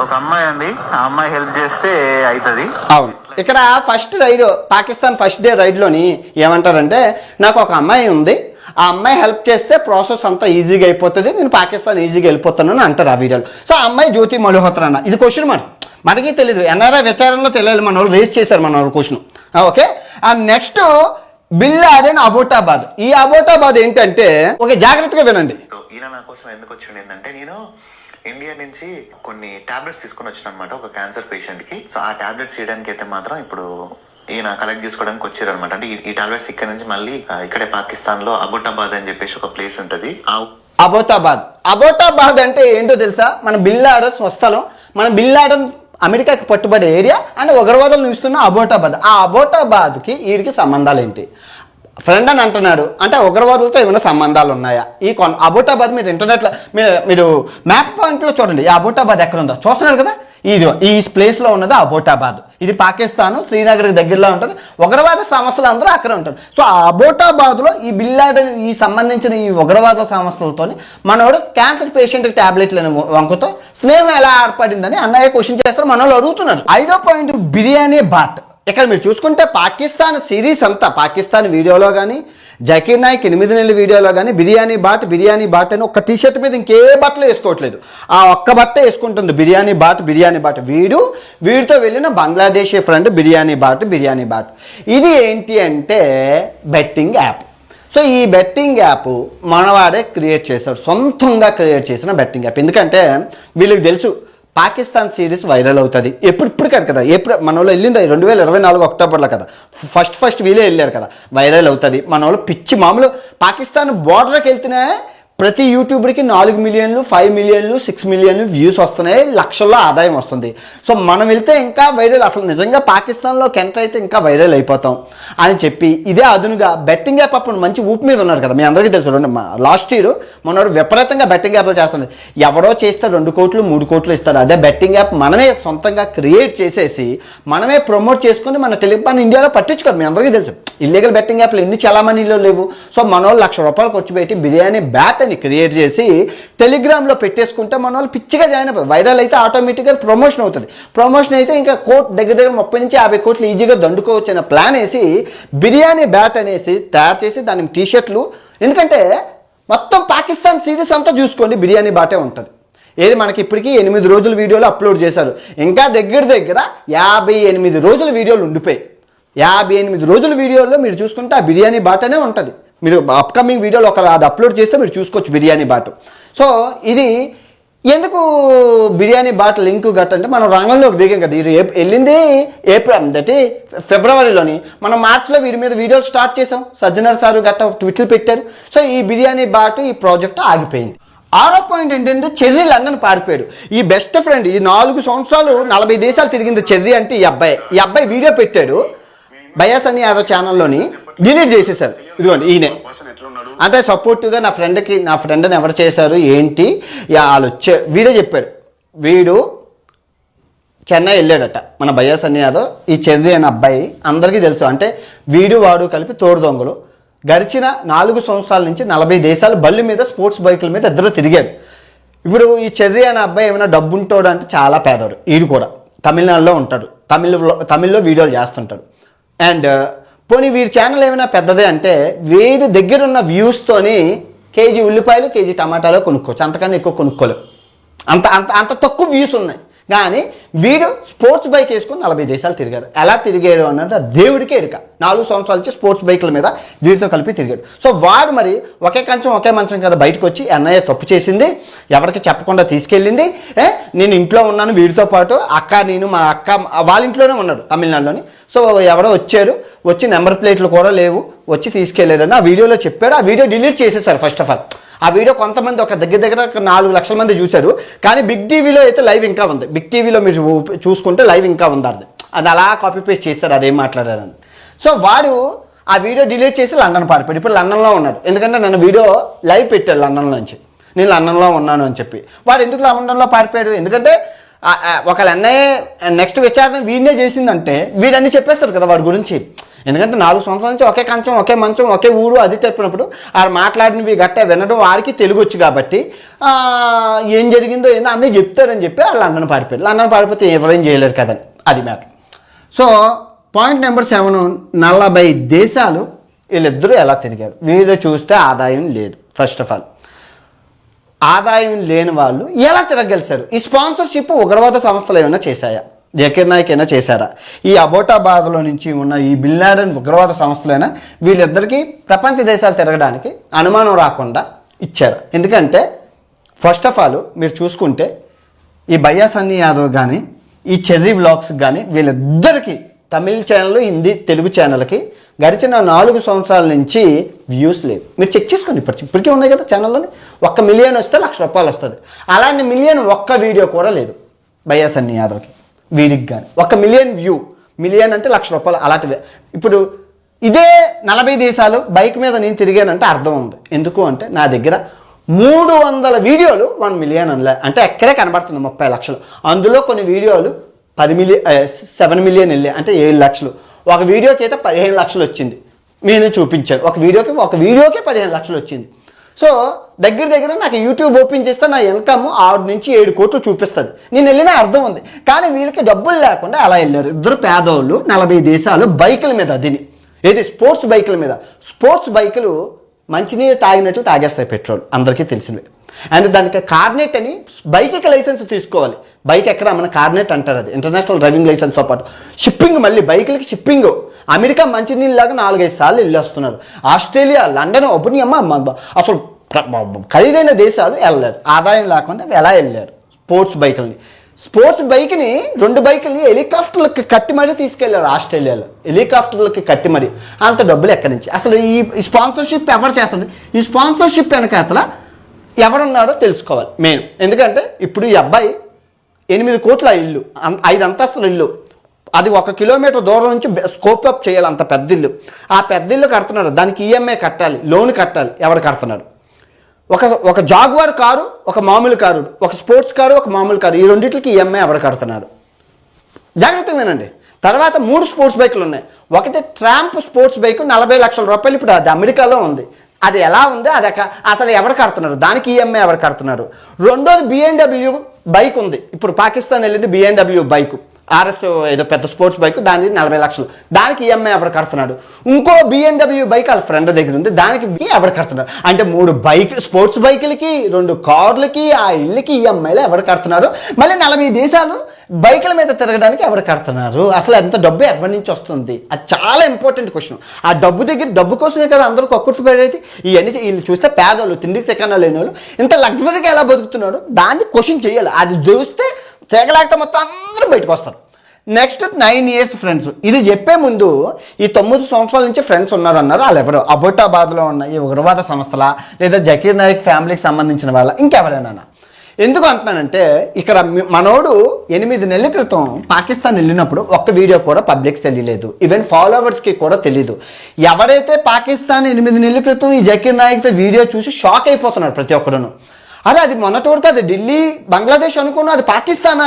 ఒక అమ్మాయి ఉంది, ఆ అమ్మాయి హెల్ప్ చేస్తే అవుతుంది. అవును, ఇక్కడ first raid Pakistan first day రైడ్లోని ఏమంటారంటే, నాకు ఒక అమ్మాయి ఉంది, ఆ అమ్మాయి హెల్ప్ చేస్తే ప్రాసెస్ అంతా ఈజీగా అయిపోతుంది, నేను పాకిస్తాన్ ఈజీగా వెళ్ళిపోతాను అని అంటారు ఆ వీడియోలో. సో ఆ అమ్మాయి జ్యోతి మల్హోత్రా అన్న. ఇది క్వశ్చన్ మనకి తెలియదు, ఎన్ఆర్ఐ విచారణలో తెలియాలి, మన వాళ్ళు రేస్ చేశారు మన వాళ్ళు question. Okay, and next bin Laden Abbottabad. ఈ అబోటాబాద్ ఏంటంటే, ఓకే జాగ్రత్తగా వినండి. ఈయన నా కోసం ఎందుకు వచ్చిండు ఏంటంటే, నేను ఇండియా నుంచి కొన్ని టాబ్లెట్స్ తీసుకొని వచ్చిన అనమాట ఒక క్యాన్సర్ పేషెంట్ కి. సో ఆ టాబ్లెట్స్ చేయడానికి అయితే మాత్రం ఇప్పుడు ఈయన కలెక్ట్ చేసుకోవడానికి వచ్చారు అనమాట. అంటే ఈ టాబ్లెట్స్ ఇక్కడ నుంచి మళ్ళీ ఇక్కడే పాకిస్తాన్ లో అబోటాబాద్ అని చెప్పేసి ఒక ప్లేస్ ఉంటది. అబోటాబాద్ అంటే ఏంటో తెలుసా, మన బిన్ లాడెన్ స్వస్థలం, మన బిన్ లాడెన్ అమెరికాకి పట్టుబడే ఏరియా అండ్ ఉగ్రవాదులు నిలుస్తున్న అబోటాబాద్. ఆ అబోటాబాద్కి వీడికి సంబంధాలు ఏంటి? ఫ్రెండ్ అని అంటున్నాడు అంటే ఉగ్రవాదులతో ఏమైనా సంబంధాలు ఉన్నాయా? ఈ అబోటాబాద్ మీరు ఇంటర్నెట్లో మీరు మ్యాప్ పాయింట్లో చూడండి, ఈ అబోటాబాద్ ఎక్కడ ఉందో చూస్తున్నారు కదా, ఈ ప్లేస్లో ఉన్నది అబోటాబాద్. ఇది పాకిస్తాన్ శ్రీనగర్కి దగ్గరలో ఉంటుంది, ఉగ్రవాద సంస్థలు అందరూ అక్కడ ఉంటారు. సో ఆ అబోటాబాద్లో ఈ బిన్ లాడెన్ ఈ సంబంధించిన ఈ ఉగ్రవాద సంస్థలతో మనోడు క్యాన్సర్ పేషెంట్కి ట్యాబ్లెట్లను వంకతో స్నేహం ఎలా ఏర్పడిందని అన్నయ్య క్వశ్చన్ చేస్తారు, మన వాళ్ళు అడుగుతున్నారు. 5వ పాయింట్ బిర్యానీ బాట్. ఇక్కడ మీరు చూసుకుంటే పాకిస్తాన్ సిరీస్ అంతా, పాకిస్తాన్ వీడియోలో కానీ జకీర్ నాయక్ 8 నెలల వీడియోలో కానీ బిర్యానీ బాట్ అని ఒక టీషర్ట్ మీద ఇంకే బట్టలు వేసుకోవట్లేదు, ఆ ఒక్క బట్ట వేసుకుంటుంది బిర్యానీ బాట్. వీడితో వెళ్ళిన బంగ్లాదేశీ ఫ్రెండ్ బిర్యానీ బాట్. ఇది ఏంటి అంటే బెట్టింగ్ యాప్. సో ఈ బెట్టింగ్ యాప్ మనవాడే క్రియేట్ చేశారు, సొంతంగా క్రియేట్ చేసిన బెట్టింగ్ యాప్. ఎందుకంటే వీళ్ళకి తెలుసు పాకిస్తాన్ సిరీస్ వైరల్ అవుతుంది, ఇప్పుడు కాదు కదా, ఎప్పుడు మన వాళ్ళు వెళ్ళింది 2024 అక్టోబర్లో కదా, ఫస్ట్ వీళ్ళే వెళ్ళారు కదా, వైరల్ అవుతుంది. మన వాళ్ళు పిచ్చి మామూలు పాకిస్తాన్ బోర్డర్కి వెళ్తేనే ప్రతి యూట్యూబర్కి 4 మిలియన్లు 5 మిలియన్లు 6 మిలియన్లు వ్యూస్ వస్తున్నాయి, లక్షల్లో ఆదాయం వస్తుంది. సో మనం వెళ్తే ఇంకా వైరల్, అసలు నిజంగా పాకిస్తాన్లోకి ఎంటర్ అయితే ఇంకా వైరల్ అయిపోతాం అని చెప్పి ఇదే అదునుగా బెట్టింగ్ యాప్ అప్పుడు మంచి ఊపు మీద ఉన్నారు కదా, మీ అందరికీ తెలుసు. లాస్ట్ ఇయర్ మనోడు విపరీతంగా బెట్టింగ్ యాప్లు చేస్తున్నారు, ఎవడో చేస్తే 2 కోట్లు 3 కోట్లు ఇస్తారు. అదే బెట్టింగ్ యాప్ మనమే సొంతంగా క్రియేట్ చేసేసి మనమే ప్రమోట్ చేసుకుని మన మన ఇండియాలో పట్టించుకోరు, మీ అందరికీ తెలుసు. ఇల్లీగల్ బెట్టింగ్ యాప్లు ఎన్ని చలామణిలో లేవు. సో మనోళ్ళు ₹1,00,000 ఖర్చు పెట్టి బిర్యానీ బ్యాట్ అని క్రియేట్ చేసి టెలిగ్రామ్లో పెట్టేసుకుంటే మన వాళ్ళు పిచ్చిగా జాయిన్ అయిపోతుంది. వైరల్ అయితే ఆటోమేటిక్గా ప్రమోషన్ అవుతుంది, ప్రమోషన్ అయితే ఇంకా దగ్గర 30 నుంచి 50 కోట్లు ఈజీగా దండుకోవచ్చు అనే ప్లాన్ వేసి బిర్యానీ బ్యాట్ అనేసి తయారు చేసి దాని టీషర్ట్లు, ఎందుకంటే మొత్తం పాకిస్తాన్ సిరీస్ అంతా చూసుకోండి బిర్యానీ బాటే ఉంటుంది. ఏది మనకి ఇప్పటికీ 8 రోజుల వీడియోలు అప్లోడ్ చేశారు, ఇంకా దగ్గర 58 రోజుల వీడియోలు ఉండిపోయి 58 రోజుల వీడియోలో మీరు చూసుకుంటే ఆ బిర్యానీ బాటనే ఉంటుంది. మీరు అప్కమింగ్ వీడియోలో అది అప్లోడ్ చేస్తే మీరు చూసుకోవచ్చు బిర్యానీ బాట్. సో ఇది ఎందుకు బిర్యానీ బాట్ లింక్ గట్ట అంటే మనం రంగంలోకి దిగాం కదా, ఇది వెళ్ళింది ఫిబ్రవరిలోని, మనం మార్చిలో వీరి మీద వీడియోలు స్టార్ట్ చేసాం, సజ్జనర్ సారు గట్ట ట్విట్లు పెట్టారు. సో ఈ బిర్యానీ బాట్ ఈ ప్రాజెక్ట్ ఆగిపోయింది. 6వ పాయింట్ ఏంటంటే చెర్రీ లండన్ పారిపోయాడు. ఈ బెస్ట్ ఫ్రెండ్ ఈ 4 సంవత్సరాలు 40 దేశాలు తిరిగింది చెర్రీ అంటే ఈ అబ్బాయి వీడియో పెట్టాడు భయ్యా సన్నీ యాదవ్ ఛానల్లోని, డిలీట్ చేసేసారు. ఇదిగోండి ఈయనే, అంటే సపోర్టివ్గా నా ఫ్రెండ్ని ఎవరు చేశారు ఏంటి వాళ్ళు వీడే చెప్పాడు, వీడు చెన్నై వెళ్ళాడట మన భయ్యా సన్నీ యాదవ్. ఈ చెర్రీ అనే అబ్బాయి అందరికీ తెలుసు, అంటే వీడు వాడు కలిపి తోడు దొంగలు. గడిచిన 4 సంవత్సరాల నుంచి 40 దేశాలు బళ్ళు మీద స్పోర్ట్స్ బైకుల మీద ఇద్దరు తిరిగాడు. ఇప్పుడు ఈ చెర్రీ అనే అబ్బాయి ఏమైనా డబ్బు ఉంటాడు అంటే చాలా పేదోడు. వీడు కూడా తమిళనాడులో ఉంటాడు, తమిళ్లో వీడియోలు చేస్తుంటాడు. అండ్ పోనీ వీడి ఛానల్ ఏమైనా పెద్దదే అంటే వీడి దగ్గర ఉన్న వ్యూస్తోని కేజీ ఉల్లిపాయలు కేజీ టమాటాలు కొనుక్కోవచ్చు, అంతకన్నా ఎక్కువ కొనుక్కోలేవు. అంత తక్కువ వ్యూస్ ఉన్నాయి. కానీ వీడు స్పోర్ట్స్ బైక్ వేసుకొని 40 దేశాలు తిరిగాడు. ఎలా తిరిగాడు అన్నది దేవుడికే ఎడుక. 4 సంవత్సరాల నుంచి స్పోర్ట్స్ బైకుల మీద వీటితో కలిపి తిరిగాడు. సో వాడు మరి ఒకే కంచం ఒకే మంచం కదా బయటకు వచ్చి ఎన్ఐఏ తప్పు చేసింది, ఎవరికి చెప్పకుండా తీసుకెళ్ళింది. నేను ఇంట్లో ఉన్నాను వీడితో పాటు, నేను మా అక్క వాళ్ళ ఇంట్లోనే ఉన్నాడు తమిళనాడులోని. సో ఎవరో వచ్చి నెంబర్ ప్లేట్లు కూడా లేవు, వచ్చి తీసుకెళ్ళారని ఆ వీడియోలో చెప్పాడు. ఆ వీడియో డిలీట్ చేసేసారు. ఫస్ట్ ఆఫ్ ఆల్ ఆ వీడియో కొంతమంది ఒక దగ్గర 4 లక్షల మంది చూశారు. కానీ బిగ్ టీవీలో అయితే లైవ్ ఇంకా ఉంది. బిగ్ టీవీలో మీరు చూసుకుంటే లైవ్ ఇంకా ఉంది. అది అలా కాపీ పేస్ట్ చేస్తారు అదేం మాట్లాడారని. సో వాడు ఆ వీడియో డిలీట్ చేసి లండన్ పారిపోయాడు. ఇప్పుడు లండన్లో ఉన్నాడు. ఎందుకంటే నన్ను వీడియో లైవ్ పెట్టాడు లండన్లో నుంచి, నేను లండన్లో ఉన్నాను అని చెప్పి. వాడు ఎందుకు లండన్లో పారిపోయాడు? ఎందుకంటే ఒకళ్ళ అన్నయ్య నెక్స్ట్ విచారణ వీడినే చేసిందంటే వీడన్నీ చెప్పేస్తారు కదా వాడి గురించి. ఎందుకంటే 4 సంవత్సరాల నుంచి ఒకే కంచం ఒకే మంచం ఒకే ఊరు అది చెప్పినప్పుడు ఆడు మాట్లాడినవి గట్ట వినడం వారికి తెలుగు వచ్చు కాబట్టి ఏం జరిగిందో ఏందో అన్నీ చెప్తారని చెప్పి వాళ్ళు లండన్ పారిపోయారు. లండన్ పారిపోతే ఎవరేం చేయలేరు కదని అది మ్యాటర్. సో పాయింట్ నెంబర్ 7, 40 దేశాలు వీళ్ళిద్దరూ ఎలా తిరిగారు. వీళ్ళు చూస్తే ఆదాయం లేదు. ఫస్ట్ ఆఫ్ ఆల్ ఆదాయం లేని వాళ్ళు ఎలా తిరగలిసారు? ఈ స్పాన్సర్షిప్ ఉగ్రవాద సంస్థలు ఏమైనా చేశాయా? జకీర్ నాయక్ అయినా చేశారా? ఈ అబోటాబాద్లో నుంచి ఉన్న ఈ బిన్ లాడెన్ ఉగ్రవాద సంస్థలైనా వీళ్ళిద్దరికీ ప్రపంచ దేశాలు తిరగడానికి అనుమానం రాకుండా ఇచ్చారు. ఎందుకంటే ఫస్ట్ ఆఫ్ ఆల్ మీరు చూసుకుంటే ఈ భయ్యా సన్నీ యాదవ్ కానీ ఈ చెర్రీ వ్లాగ్స్ కానీ వీళ్ళిద్దరికీ తమిళ ఛానల్, హిందీ, తెలుగు ఛానల్కి గడిచిన 4 సంవత్సరాల నుంచి వ్యూస్ లేవు. మీరు చెక్ చేసుకోండి. ఇప్పటికీ ఉన్నాయి కదా ఛానల్లోని. 1 మిలియన్ వస్తే ₹1,00,000 వస్తుంది. అలాంటి మిలియన్ ఒక్క వీడియో కూడా లేదు భయ్యా సన్నీ యాదవ్కి, వీడికి కానీ. 1 మిలియన్ వ్యూ, మిలియన్ అంటే ₹1,00,000 అలాంటివే. ఇప్పుడు ఇదే 40 దేశాలు బైక్ మీద నేను తిరిగానంటే అర్థం ఉంది. ఎందుకు అంటే నా దగ్గర 300 వీడియోలు 1 మిలియన్ అంటే ఎక్కడే కనబడుతుంది 30 లక్షలు. అందులో కొన్ని వీడియోలు 7 మిలియన్ వెళ్ళాయి అంటే 7 లక్షలు. ఒక వీడియోకి అయితే 15 లక్షలు వచ్చింది. నేను చూపించాను ఒక వీడియోకి 15 లక్షలు వచ్చింది. సో దగ్గర నాకు యూట్యూబ్ ఓపెన్ చేస్తే నా ఇన్కమ్ 6 నుంచి 7 కోట్లు చూపిస్తుంది. నేను వెళ్ళిన అర్థం ఉంది. కానీ వీళ్ళకి డబ్బులు లేకుండా అలా వెళ్ళారు. ఇద్దరు పేదోళ్ళు 40 దేశాలు బైకుల మీద దిని, ఏది స్పోర్ట్స్ బైకుల మీద. స్పోర్ట్స్ బైకులు మంచినీళ్ళు తాగినట్లు తాగేస్తాయి, పెట్రోల్ అందరికీ తెలిసినవి. అండ్ దానికి కార్నెట్ అని బైక్కి లైసెన్స్ తీసుకోవాలి. బైక్ ఎక్కడ మన కార్నెట్ అంటారు, అది ఇంటర్నేషనల్ డ్రైవింగ్ లైసెన్స్తో పాటు షిప్పింగ్, మళ్ళీ బైకులకి షిప్పింగ్. అమెరికా మంచినీళ్ళలాగా 4-5 సార్లు వెళ్ళి వస్తున్నారు. ఆస్ట్రేలియా, లండన్, అమ్మ అసలు ఖరీదైన దేశాలు వెళ్ళలేదు. ఆదాయం లేకుండా ఎలా వెళ్ళారు స్పోర్ట్స్ బైకుల్ని. స్పోర్ట్స్ బైక్ని 2 బైకుల్ని హెలికాప్టర్లకి కట్టి మరీ తీసుకెళ్లారు ఆస్ట్రేలియాలో. హెలికాప్టర్లకి కట్టి మరీ. అంత డబ్బులు ఎక్కడి నుంచి? అసలు ఈ స్పాన్సర్షిప్ ఎవరు చేస్తుంది? ఈ స్పాన్సర్షిప్ వెనకాతల ఎవరున్నాడో తెలుసుకోవాలి మెయిన్. ఎందుకంటే ఇప్పుడు ఈ అబ్బాయి 8 కోట్ల ఇల్లు, 5 అంతస్తుల ఇల్లు, అది 1 కిలోమీటర్ దూరం నుంచి స్కోప్ అప్ చేయాలి. అంత పెద్ద ఇల్లు. ఆ పెద్ద ఇల్లు కడుతున్నాడు, దానికి ఈఎంఐ కట్టాలి, లోన్ కట్టాలి. ఎవరు కడుతున్నాడు? ఒక జాగ్వార్ కారు, ఒక మామూలు కారు, ఒక స్పోర్ట్స్ కారు, ఒక మామూలు కారు, ఈ రెండింటికి ఈఎంఐ ఎవరు కడుతున్నాడు? జాగ్రత్తగా వినండి. తర్వాత 3 స్పోర్ట్స్ బైకులు ఉన్నాయి. ఒకటి ట్రాంప్ స్పోర్ట్స్ బైక్ ₹40 లక్షల. ఇప్పుడు అది అమెరికాలో ఉంది. అది ఎలా ఉంది, అది అసలు ఎవరు కడుతున్నారు, దానికి ఈఎంఐ ఎవరు కడుతున్నారు? రెండోది BMW బైక్ ఉంది. ఇప్పుడు పాకిస్తాన్ వెళ్ళింది BMW బైక్, RS ఏదో పెద్ద స్పోర్ట్స్ బైక్, దానికి ₹40 లక్షలు. దానికి ఈఎంఐ ఎవరు కడుతున్నాడు? ఇంకో BMW బైక్ వాళ్ళ ఫ్రెండ్ దగ్గర ఉంది, దానికి ఎవరు కడుతున్నారు? అంటే 3 స్పోర్ట్స్ బైకులకి, 2 కార్లకి, ఆ ఇళ్ళకి ఈఎంఐలు ఎవరు కడుతున్నారు? మళ్ళీ 40 దేశాలు బైకుల మీద తిరగడానికి ఎవరు కడుతున్నారు? అసలు ఎంత డబ్బు ఎక్కడి నుంచి వస్తుంది? అది చాలా ఇంపార్టెంట్ క్వశ్చన్. ఆ డబ్బు కోసమే కదా అందరూ కక్కుర్తి పడేది. ఇవన్నీ వీళ్ళు చూస్తే పేదోళ్ళు, తిండికి తెక్కన లేని వాళ్ళు ఇంత లగ్జరీగా ఎలా బతుకుతున్నాడు దాన్ని క్వశ్చన్ చేయాలి. అది చూస్తే తెగలేకపోతే మొత్తం అందరూ బయటకు వస్తారు. Next 9 years friends. ఇది చెప్పే ముందు ఈ 9 సంవత్సరాల నుంచి ఫ్రెండ్స్ ఉన్నారన్నారు. వాళ్ళు ఎవరు? అబోటాబాద్లో ఉన్న ఈ ఉగ్రవాద సంస్థల, లేదా జకీర్ నాయక్ ఫ్యామిలీకి సంబంధించిన వాళ్ళ, ఇంకెవరైనా? ఎందుకు అంటున్నానంటే ఇక్కడ మనోడు 8 నెలల క్రితం పాకిస్తాన్ వెళ్ళినప్పుడు ఒక్క వీడియో కూడా పబ్లిక్స్ తెలియలేదు, ఈవెన్ ఫాలోవర్స్కి కూడా తెలియదు. ఎవరైతే పాకిస్తాన్ 8 నెలల క్రితం ఈ జకీర్ నాయక్తో వీడియో చూసి షాక్ అయిపోతున్నారు ప్రతి ఒక్కరును. అరే అది మొన్నటి వరకు అది ఢిల్లీ, బంగ్లాదేశ్ అనుకున్నా, అది పాకిస్తానా?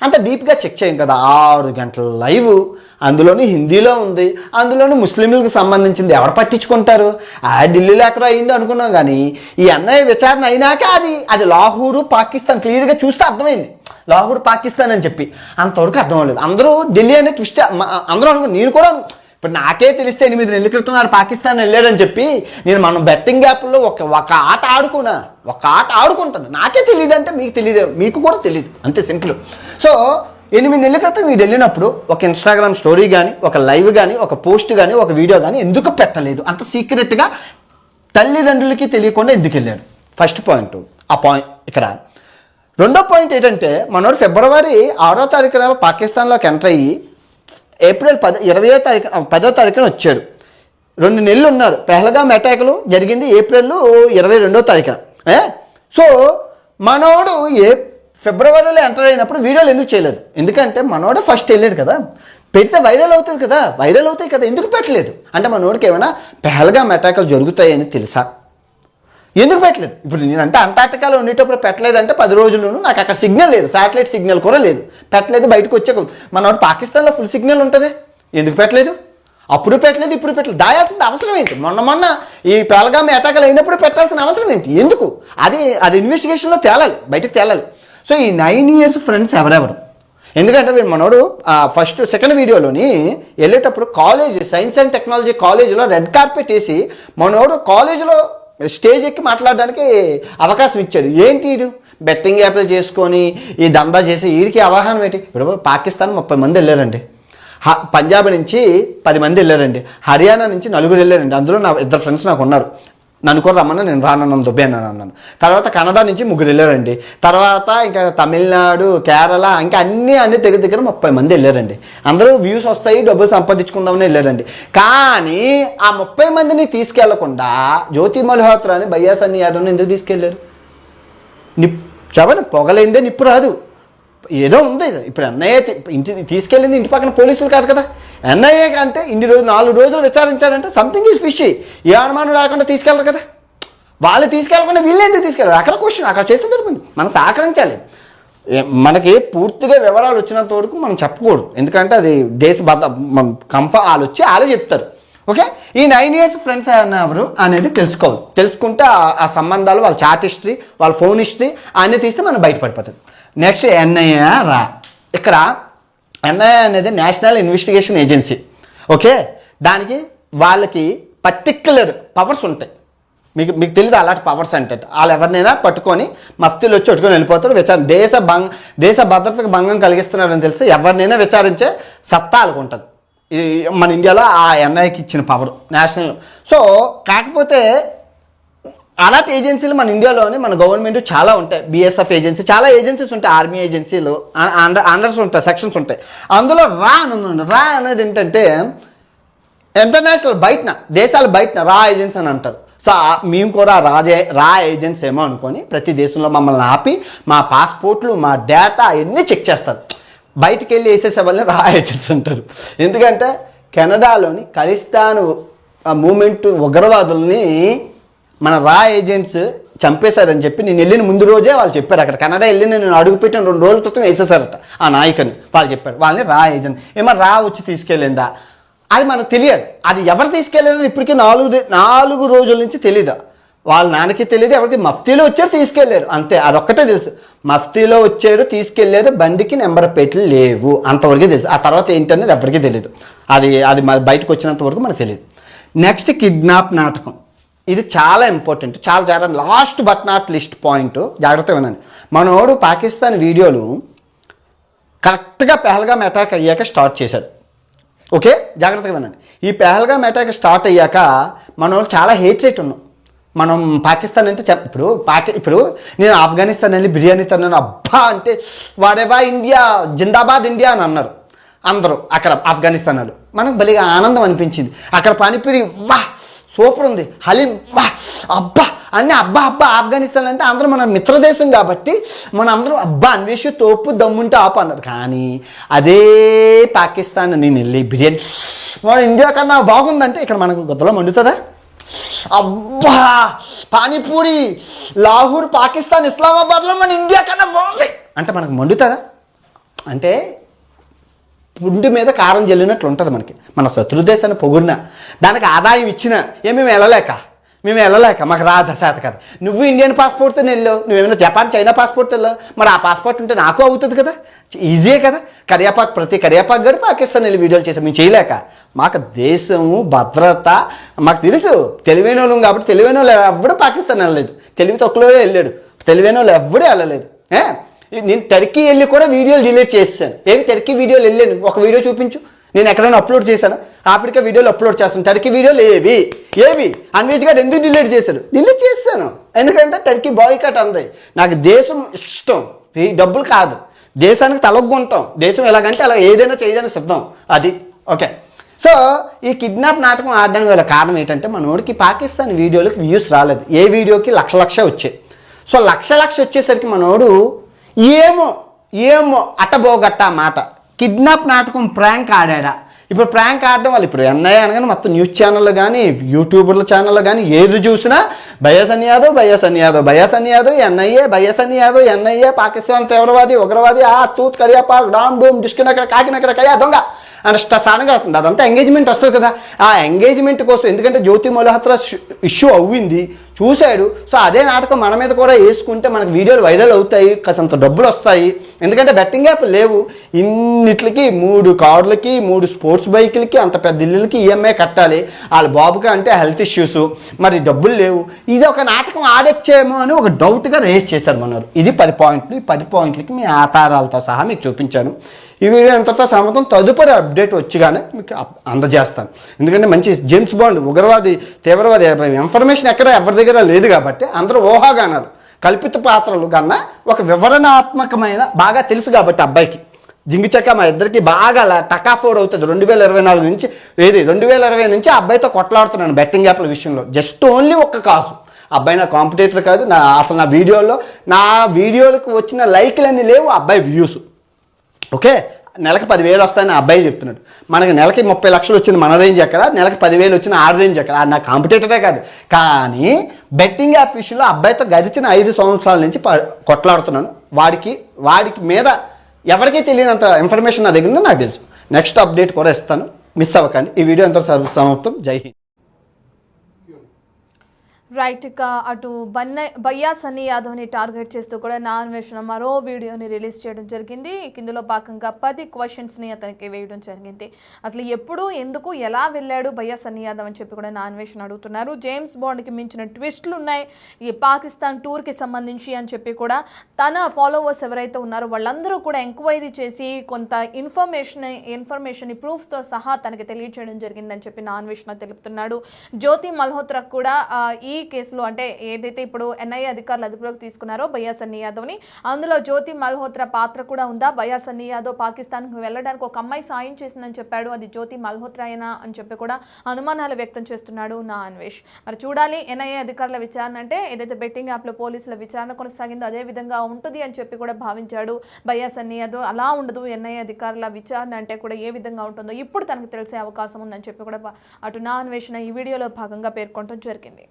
అంత డీప్గా చెక్ చేయం కదా. 6 గంటల లైవ్, అందులోని హిందీలో ఉంది, అందులోని ముస్లింలకు సంబంధించింది. ఎవరు పట్టించుకుంటారు? ఢిల్లీలో ఎక్కడో అయిందో అనుకున్నాం, కానీ ఈ అన్నయ్య విచారణ అయినాక అది లాహోరు పాకిస్తాన్ క్లియర్గా చూస్తే అర్థమైంది. లాహోర్ పాకిస్తాన్ అని చెప్పి అంతవరకు అర్థం అవ్వలేదు. అందరూ ఢిల్లీ అనే ట్విస్ట్, అందరూ అనుకో, నేను కూడా ఇప్పుడు నాకే తెలిస్తే 8 నెలల క్రితం ఆడు పాకిస్తాన్ వెళ్ళాడని చెప్పి మనం బెట్టింగ్ యాప్లో ఒక ఆట ఆడుకుంటాను. నాకే తెలియదు అంటే మీకు తెలియదు, మీకు కూడా తెలియదు, అంతే సింపుల్. సో 8 నెలల క్రితం మీరు వెళ్ళినప్పుడు ఒక ఇన్స్టాగ్రామ్ స్టోరీ కానీ, ఒక లైవ్ కానీ, ఒక పోస్ట్ కానీ, ఒక వీడియో కానీ ఎందుకు పెట్టలేదు? అంత సీక్రెట్గా తల్లిదండ్రులకి తెలియకుండా ఎందుకు వెళ్ళాడు? First point. ఆ పాయింట్ ఇక్కడ. రెండో పాయింట్ ఏంటంటే, మనోడు ఫిబ్రవరి 6వ తారీఖున పాకిస్తాన్లోకి ఎంటర్ అయ్యి ఏప్రిల్ 10వ తారీఖున వచ్చాడు. 2 నెలలు ఉన్నారు. పెహల్గామ్ అటాకులు జరిగింది ఏప్రిల్ 22వ తారీఖున. సో మనోడు ఫిబ్రవరిలో ఎంటర్ అయినప్పుడు వీడియోలు ఎందుకు చేయలేదు? ఎందుకంటే మనోడు ఫస్ట్ వెళ్ళాడు కదా, పెడితే వైరల్ అవుతుంది కదా, వైరల్ అవుతాయి కదా, ఎందుకు పెట్టలేదు? అంటే మనోడికి ఏమైనా పెహల్గామ్ అటాకులు జరుగుతాయని తెలుసా? ఎందుకు పెట్టలేదు? ఇప్పుడు నేనంటే అంటార్టికాలో ఉండేటప్పుడు పెట్టలేదంటే 10 రోజుల్లోనూ నాకు అక్కడ సిగ్నల్ లేదు, శాటిలైట్ సిగ్నల్ కూడా లేదు, పెట్టలేదు. బయటకు వచ్చే మనోడు పాకిస్తాన్లో ఫుల్ సిగ్నల్ ఉంటుంది, ఎందుకు పెట్టలేదు? అప్పుడు పెట్టలేదు, ఇప్పుడు పెట్టలేదు. దాయాల్సిన అవసరం ఏంటి? మొన్న ఈ పెహల్గామ్ అటాకులు అయినప్పుడు పెట్టాల్సిన అవసరం ఏంటి? ఎందుకు? అది ఇన్వెస్టిగేషన్లో తేలాలి, బయటకు తేలాలి. సో ఈ 9 years ఫ్రెండ్స్ ఎవరెవరు? ఎందుకంటే మనోడు సెకండ్ వీడియోలోని వెళ్ళేటప్పుడు కాలేజ్, సైన్స్ అండ్ టెక్నాలజీ కాలేజీలో రెడ్ కార్పెట్ వేసి మనోడు కాలేజీలో స్టేజ్ ఎక్కి మాట్లాడడానికి అవకాశం ఇచ్చాడు. ఏంటి ఇది? బెట్టింగ్ యాప్లు చేసుకొని ఈ దందా చేసి వీడికి అవగాహన ఏంటి? ఇప్పుడు పాకిస్తాన్ 30 మంది వెళ్ళారండి, పంజాబ్ నుంచి 10 మంది వెళ్ళారండి, హర్యానా నుంచి 4 వెళ్ళారండి. అందులో నా 2 ఫ్రెండ్స్ నాకు ఉన్నారు. నన్ను కూడా రమ్మన్నా నేను రానన్నాను, దుబ్బే అన్నాను. తర్వాత కన్నడ నుంచి 3 వెళ్ళారండి. తర్వాత ఇంకా తమిళనాడు, కేరళ, ఇంకా అన్ని దగ్గర 30 మంది వెళ్ళారండి. అందరూ వ్యూస్ వస్తాయి, డబ్బులు సంపాదించుకుందామని వెళ్ళారండి. కానీ ఆ 30 మందిని తీసుకెళ్లకుండా జ్యోతి మల్హోత్రాని, భయ్యా సన్నీ యాదవ్ని ఎందుకు తీసుకెళ్లారు? చెప్పండి, పొగలేందే నిప్పు రాదు. ఏదో ఉంది. ఇప్పుడు ఎన్ఐఏ తీసుకెళ్ళింది ఇంటి పక్కన పోలీసులు కాదు కదా. ఎన్ఐఏ అంటే 4 రోజులు విచారించారంటే సంథింగ్ ఈజ్ ఫిషీ. ఏ అనుమానం రాకుండా తీసుకెళ్ళరు కదా. వాళ్ళు తీసుకెళ్ళకుండా వీళ్ళు ఎందుకు తీసుకెళ్ళరు? అక్కడ క్వశ్చన్, అక్కడ చేస్తే దొరికింది. మనం సహకరించాలి. మనకి పూర్తిగా వివరాలు వచ్చినంత వరకు మనం చెప్పకూడదు, ఎందుకంటే అది దేశ వాళ్ళు వచ్చి వాళ్ళే చెప్తారు. ఓకే, ఈ 9 years ఫ్రెండ్స్ ఎవరు అనేది తెలుసుకోవాలి. తెలుసుకుంటే ఆ సంబంధాలు, వాళ్ళ చాట్ హిస్టరీ, వాళ్ళ ఫోన్ హిస్టరీ అన్నీ తీస్తే మనం బయటపడిపోతుంది. నెక్స్ట్ ఎన్ఐఏ ఇక్కడ ఎన్ఐఏ అనేది నేషనల్ ఇన్వెస్టిగేషన్ ఏజెన్సీ. ఓకే, దానికి వాళ్ళకి పర్టిక్యులర్ పవర్స్ ఉంటాయి. మీకు తెలియదు అలాంటి పవర్స్ అంటే. వాళ్ళు ఎవరినైనా పట్టుకొని మఫ్తీలు వచ్చి పట్టుకొని వెళ్ళిపోతారు. దేశ భద్రతకు భంగం కలిగిస్తున్నారని తెలిస్తే ఎవరినైనా విచారించే సత్తా వాళ్ళకు ఉంటుంది. మన ఇండియాలో ఆ ఎన్ఐకి ఇచ్చిన పవర్ నేషనల్. సో కాకపోతే అలాంటి ఏజెన్సీలు మన ఇండియాలోనే మన గవర్నమెంట్ చాలా ఉంటాయి. బిఎస్ఎఫ్ ఏజెన్సీ, చాలా ఏజెన్సీస్ ఉంటాయి. ఆర్మీ ఏజెన్సీలు అండర్స్ ఉంటాయి, సెక్షన్స్ ఉంటాయి. అందులో రా అనేది ఏంటంటే ఇంటర్నేషనల్, బయటన దేశాల బయటన రా ఏజెన్సీ అని అంటారు. సో మేము కూడా రా ఏజెన్సీ ఏమో అనుకొని ప్రతి దేశంలో మమ్మల్ని ఆపి మా పాస్పోర్ట్లు, మా డేటా అన్నీ చెక్ చేస్తారు. బయటికి వెళ్ళి వేసేసే వాళ్ళని రా ఏజెన్సీ అంటారు. ఎందుకంటే కెనడాలోని ఖలిస్తాన్ మూమెంట్ ఉగ్రవాదుల్ని మన రా ఏజెంట్స్ చంపేశారని చెప్పి నేను వెళ్ళిన ముందు రోజే వాళ్ళు చెప్పారు. అక్కడ కెనడా వెళ్ళి నేను అడుగుపెట్టిన 2 రోజుల క్రితం వేసేసారట ఆ నాయకుని. వాళ్ళు చెప్పారు వాళ్ళని రా ఏజెంట్. ఏమో రా వచ్చి తీసుకెళ్ళిందా అది మనకు తెలియదు. అది ఎవరు తీసుకెళ్ళారని ఇప్పటికీ 4 రోజుల నుంచి తెలీదు. వాళ్ళ నాన్నకి తెలియదు, ఎవరికి మఫ్తీలో వచ్చారు తీసుకెళ్లారు, అంతే. అదొక్కటే తెలుసు, మఫ్తీలో వచ్చారు తీసుకెళ్లారు, బండికి నెంబర్ ప్లేట్లు లేవు, అంతవరకే తెలుసు. ఆ తర్వాత ఏంటనేది ఎవరికీ తెలియదు. అది మరి బయటకు వచ్చినంత వరకు మనకు తెలియదు. నెక్స్ట్ కిడ్నాప్ నాటకం. ఇది చాలా ఇంపార్టెంట్, చాలా last but not list point. జాగ్రత్తగా వినండి. మనోడు పాకిస్తాన్ వీడియోలు కరెక్ట్గా పెహల్గామ్ అటాక్ అయ్యాక స్టార్ట్ చేశాడు. ఓకే, జాగ్రత్తగా వినండి. ఈ పెహల్గామ్ అటాక్ స్టార్ట్ అయ్యాక మనోడు చాలా హేట్ రేట్ ఉన్నాం. మనం పాకిస్తాన్ అంటే ఇప్పుడు నేను ఆఫ్ఘనిస్తాన్ వెళ్ళి బిర్యానీ తిన్నాను, అబ్బా అంటే వాడేవా ఇండియా, జిందాబాద్ ఇండియా అని అన్నారు అందరూ అక్కడ ఆఫ్ఘనిస్తాన్ వాళ్ళు. మనకు భలేగా ఆనందం అనిపించింది. అక్కడ పానీపూరి వా సూపర్ ఉంది, హలీం వా అబ్బా అన్నీ అబ్బా ఆఫ్ఘనిస్తాన్ అంటే అందరూ మన మిత్రదేశం కాబట్టి మన అందరూ అబ్బా అన్వేషి తోపు దమ్ముంటే ఆపు అన్నారు. కానీ అదే పాకిస్తాన్ నేను వెళ్ళి బిర్యానీ ఇండియా కన్నా బాగుందంటే ఇక్కడ మనకు గొద్దలో మండుతుందా? అబ్బా పానీపూరి లాహోర్ పాకిస్తాన్ ఇస్లామాబాద్లో మన ఇండియా కన్నా బాగుంది అంటే మనకు మండుతుందా? అంటే పుండి మీద కారం జల్లినట్లు ఉంటుంది మనకి. మన శత్రుదేశాన్ని పొగిడిన దానికి ఆదాయం ఇచ్చిన మేము వెళ్ళలేక మాకు రాదు శాత కదా. నువ్వు ఇండియన్ పాస్పోర్ట్తో వెళ్ళావు, నువ్వేమైనా జపాన్ చైనా పాస్పోర్ట్ వెళ్ళావు, మరి ఆ పాస్పోర్ట్ ఉంటే నాకు అవుతుంది కదా, ఈజీయే కదా. ప్రతి కరియాపాక్ గడు పాకిస్తాన్ వెళ్ళి వీడియోలు చేసాం, మేము చేయలేక. మాకు దేశము భద్రత మాకు తెలుసు. తెలివైన వాళ్ళం కాబట్టి తెలివైన వాళ్ళు ఎవడు పాకిస్తాన్ వెళ్ళలేదు, తెలివి తక్కువలో వెళ్ళాడు, తెలివైన వాళ్ళు ఎవడూ వెళ్ళలేదు. నేను టర్కీ వెళ్ళి కూడా వీడియోలు డిలీట్ చేశాను. టర్కీ వీడియోలు వెళ్ళాను, ఒక వీడియో చూపించు, నేను ఎక్కడైనా అప్లోడ్ చేశాను. ఆఫ్రికా వీడియోలు అప్లోడ్ చేస్తాను, టర్కీ వీడియోలు ఏవి అన్వేష్ గారు ఎందుకు డిలీట్ చేశాను ఎందుకంటే టర్కీ బాయ్కాట్ అంది. నాకు దేశం ఇష్టం, డబ్బులు కాదు. దేశానికి తలొగ్గుంటాం, దేశం ఎలాగంటే అలా ఏదైనా చేయడానికి సిద్ధం. అది ఓకే. సో ఈ కిడ్నాప్ నాటకం ఆడడానికి గల కారణం ఏంటంటే మనోడికి పాకిస్తాన్ వీడియోలకు వ్యూస్ రాలేదు. ఏ వీడియోకి లక్ష వచ్చాయి. సో లక్ష వచ్చేసరికి మనోడు ఏమో అట్టబోగట్ట మాట కిడ్నాప్ నాటకం ప్రాంక్ ఆడా. ఇప్పుడు ప్రాంక్ ఆడడం వల్ల ఇప్పుడు ఎన్ఐ అనగానే మొత్తం న్యూస్ ఛానళ్ళు కానీ యూట్యూబర్ల ఛానళ్ళు కానీ ఏది చూసినా బయాసన్ యాదవ్ ఎన్ఐఏ పాకిస్తాన్ తీవ్రవాది ఉగ్రవాది తూత్ కడియాపాక్ డామ్ డూమ్ డిస్కినక్కడ కాకినక్కడ కయ్యా దొంగ అంటే సానంగా అవుతుంది. అదంతా ఎంగేజ్మెంట్ వస్తుంది కదా. ఆ ఎంగేజ్మెంట్ కోసం ఎందుకంటే జ్యోతి మల్హోత్రా ఇష్యూ అవ్వింది, చూశాడు. సో అదే నాటకం మన మీద కూడా వేసుకుంటే మనకు వీడియోలు వైరల్ అవుతాయి, కాసంత డబ్బులు వస్తాయి. ఎందుకంటే బెట్టింగ్ యాప్ లేవు, ఇన్నిట్లకి 3 కార్లకి 3 స్పోర్ట్స్ బైకులకి అంత పెద్ద ఇల్లులకి ఈఎంఐ కట్టాలి. వాళ్ళ బాబుకి అంటే హెల్త్ ఇష్యూస్, మరి డబ్బులు లేవు. ఇది ఒక నాటకం ఆడొచ్చేమో అని ఒక డౌట్గా రేస్ చేశారు మనరు. ఇది 10 పాయింట్లు. ఈ 10 పాయింట్లకి మీ ఆధారాలతో సహా మీకు చూపించాను. ఈ వీడియో ఎంతతో సమతం తదుపరి అప్డేట్ వచ్చి మీకు అందజేస్తాను. ఎందుకంటే మంచి జేమ్స్ బాండ్ ఉగ్రవాది తీవ్రవాది ఇన్ఫర్మేషన్ ఎక్కడ ఎవరి దగ్గర లేదు కాబట్టి అందరూ ఊహాగానాలు కల్పిత పాత్రలు కన్నా ఒక వివరణాత్మకమైన బాగా తెలుసు కాబట్టి అబ్బాయికి జింగిచక్క మా ఇద్దరికి బాగా టకాఫోర్ అవుతుంది. 2024 నుంచి 2020 నుంచి అబ్బాయితో కొట్లాడుతున్నాను బెట్టింగ్ యాప్ల విషయంలో. జస్ట్ ఓన్లీ ఒక్క కాసు, అబ్బాయి నా కాంపిటేటర్ కాదు. అసలు నా వీడియోలకు వచ్చిన లైక్లన్నీ లేవు, అబ్బాయి వ్యూస్. ఓకే, నెలకు 10,000 వస్తాయని అబ్బాయి చెప్తున్నాడు. మనకి నెలకి 30 లక్షలు వచ్చింది మన రేంజ్ ఎక్కడ, నెలకి 10,000 వచ్చిన ఆ రేంజ్ ఎక్కడ. నా కాంపిటేటరే కాదు. కానీ బెట్టింగ్ యాప్ విషయంలో అబ్బాయితో గడిచిన 5 సంవత్సరాల నుంచి కొట్లాడుతున్నాను. వాడికి మీద ఎవరికీ తెలియనంత ఇన్ఫర్మేషన్ నా దగ్గర ఉందో నాకు తెలుసు. నెక్స్ట్ అప్డేట్ కూడా ఇస్తాను, మిస్ అవ్వకండి. ఈ వీడియో ఎంత సమాప్తం. జై హింద్. రైట్, ఇక అటు బయ్యా సన్నీ యాదవ్ని టార్గెట్ చేస్తూ కూడా నా అన్వేషణ మరో వీడియోని రిలీజ్ చేయడం జరిగింది. ఇందులో భాగంగా 10 క్వశ్చన్స్ని అతనికి వేయడం జరిగింది. అసలు ఎప్పుడు ఎందుకు ఎలా వెళ్ళాడు బయ్యా సన్నీ యాదవ్ అని చెప్పి కూడా నా అన్వేషణ అడుగుతున్నారు. జేమ్స్ బాండ్కి మించిన ట్విస్టులు ఉన్నాయి ఈ పాకిస్తాన్ టూర్కి సంబంధించి అని చెప్పి కూడా తన ఫాలోవర్స్ ఎవరైతే ఉన్నారో వాళ్ళందరూ కూడా ఎంక్వైరీ చేసి కొంత ఇన్ఫర్మేషన్ ప్రూఫ్స్తో సహా తనకి తెలియజేయడం జరిగిందని చెప్పి నా అన్వేషణ తెలుపుతున్నాడు. జ్యోతి మల్హోత్రా కూడా ఈ కేసులో అంటే ఏదైతే ఇప్పుడు ఎన్ఐఏ అధికారులు అదుపులోకి తీసుకున్నారో బయ్యా సన్నీ యాదవ్ని, అందులో జ్యోతి మల్హోత్రా పాత్ర కూడా ఉందా? బయ్యా సన్నీ యాదవ్ పాకిస్తాన్కి వెళ్ళడానికి ఒక అమ్మాయి సాయం చేసిందని చెప్పాడు, అది జ్యోతి మల్హోత్రా అయినా అని చెప్పి కూడా అనుమానాలు వ్యక్తం చేస్తున్నాడు నా అన్వేష్. మరి చూడాలి, ఎన్ఐఏ అధికారుల విచారణ అంటే ఏదైతే బెట్టింగ్ యాప్లో పోలీసుల విచారణ కొనసాగిందో అదే విధంగా ఉంటుంది అని చెప్పి కూడా భావించాడు బయ్యా సన్నీ యాదవ్. అలా ఉండదు, ఎన్ఐఏ అధికారుల విచారణ అంటే కూడా ఏ విధంగా ఉంటుందో ఇప్పుడు తనకు తెలిసే అవకాశం ఉందని చెప్పి కూడా అటు నా అన్వేషణ ఈ వీడియోలో భాగంగా పేర్కొనడం జరిగింది.